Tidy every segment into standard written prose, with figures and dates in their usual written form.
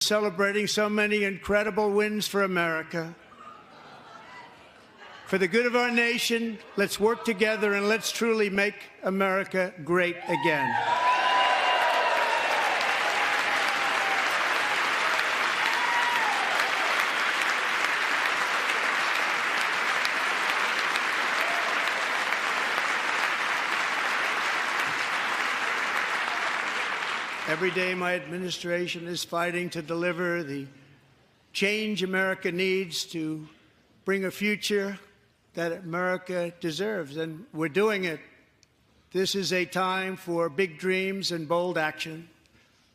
Celebrating so many incredible wins for America. For the good of our nation, let's work together and let's truly make America great again. Every day, my administration is fighting to deliver the change America needs to bring a future that America deserves, and we're doing it. This is a time for big dreams and bold action.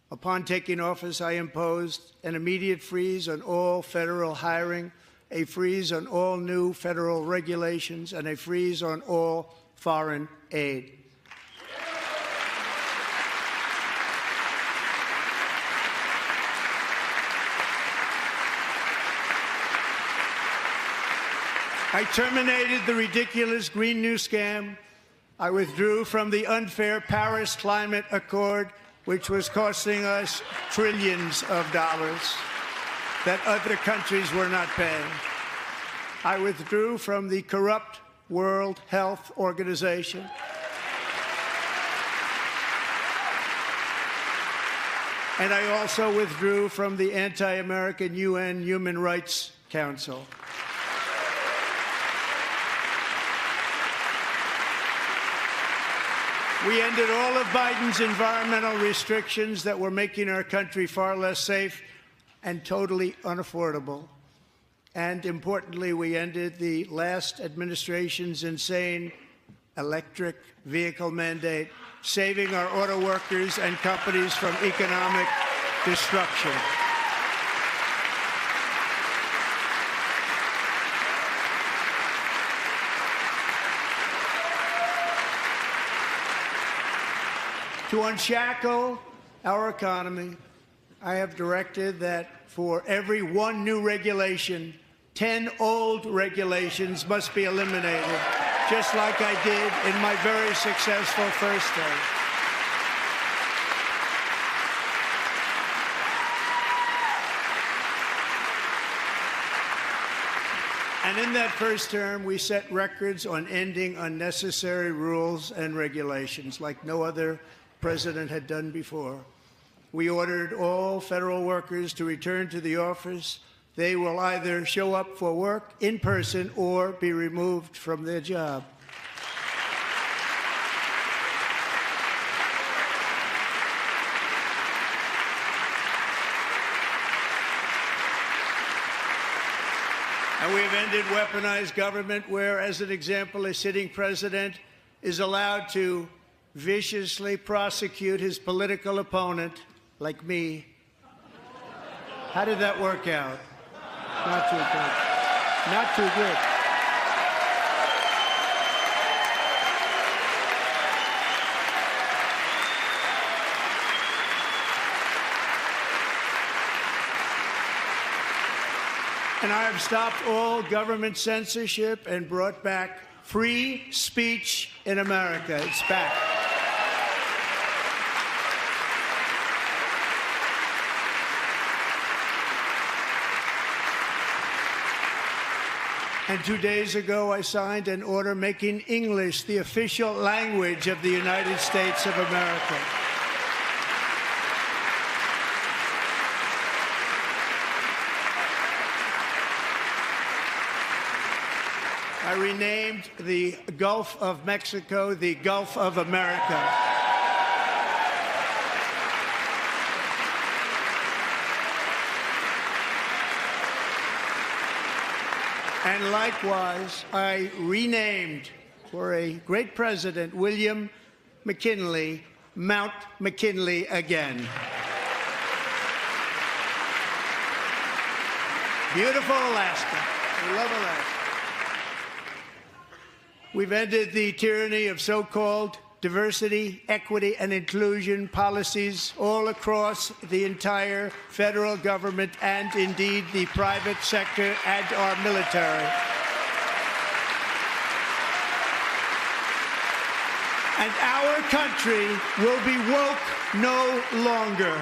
Upon taking office, I imposed an immediate freeze on all federal hiring, a freeze on all new federal regulations, and a freeze on all foreign aid. I terminated the ridiculous Green New Scam. I withdrew from the unfair Paris Climate Accord, which was costing us trillions of dollars that other countries were not paying. I withdrew from the corrupt World Health Organization. And I also withdrew from the anti-American UN Human Rights Council. We ended all of Biden's environmental restrictions that were making our country far less safe and totally unaffordable. And importantly, we ended the last administration's insane electric vehicle mandate, saving our auto workers and companies from economic destruction. To unshackle our economy, I have directed that for every one new regulation, 10 old regulations must be eliminated, just like I did in my very successful first term. And in that first term, we set records on ending unnecessary rules and regulations like no other president had done before. We ordered all federal workers to return to the office. They will either show up for work in person or be removed from their job. And we have ended weaponized government where, as an example, a sitting president is allowed to viciously prosecute his political opponent, like me. How did that work out? Not too good. Not too good. And I have stopped all government censorship and brought back free speech in America. It's back. And 2 days ago, I signed an order making English the official language of the United States of America. I renamed the Gulf of Mexico the Gulf of America. And likewise, I renamed, for a great president, William McKinley, Mount McKinley again. Beautiful Alaska. We love Alaska. We've ended the tyranny of so-called diversity, equity, and inclusion policies all across the entire federal government and, indeed, the private sector and our military. And our country will be woke no longer.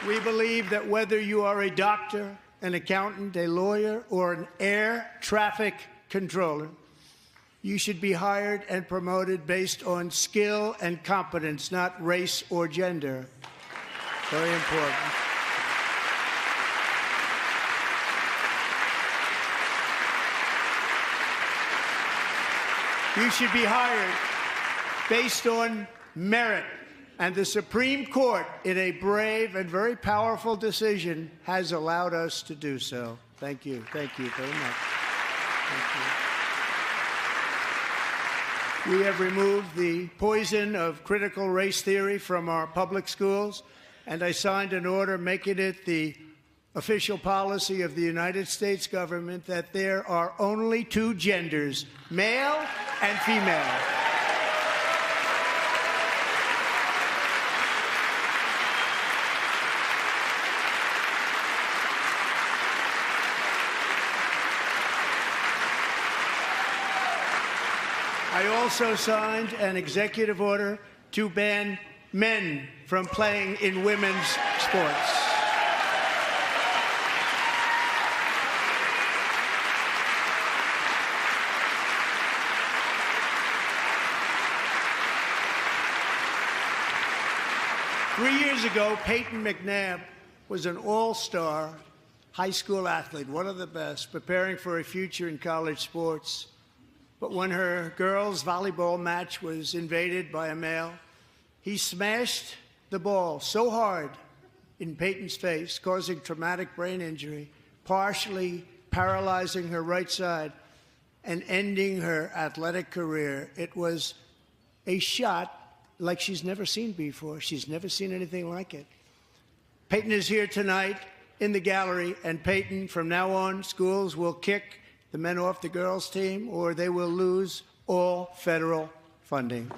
We believe that whether you are a doctor, an accountant, a lawyer, or an air traffic controller, you should be hired and promoted based on skill and competence, not race or gender. Very important. You should be hired based on merit. And the Supreme Court, in a brave and very powerful decision, has allowed us to do so. Thank you. Thank you very much. Thank you. We have removed the poison of critical race theory from our public schools, and I signed an order making it the official policy of the United States government that there are only two genders, male and female. I also signed an executive order to ban men from playing in women's sports. Three years ago, Peyton McNabb was an all-star high school athlete, one of the best, preparing for a future in college sports. But when her girls' volleyball match was invaded by a male, he smashed the ball so hard in Peyton's face, causing traumatic brain injury, partially paralyzing her right side, and ending her athletic career. It was a shot like she's never seen before. She's never seen anything like it. Peyton is here tonight in the gallery, and Peyton, from now on, schools will kick the men off the girls' team, or they will lose all federal funding.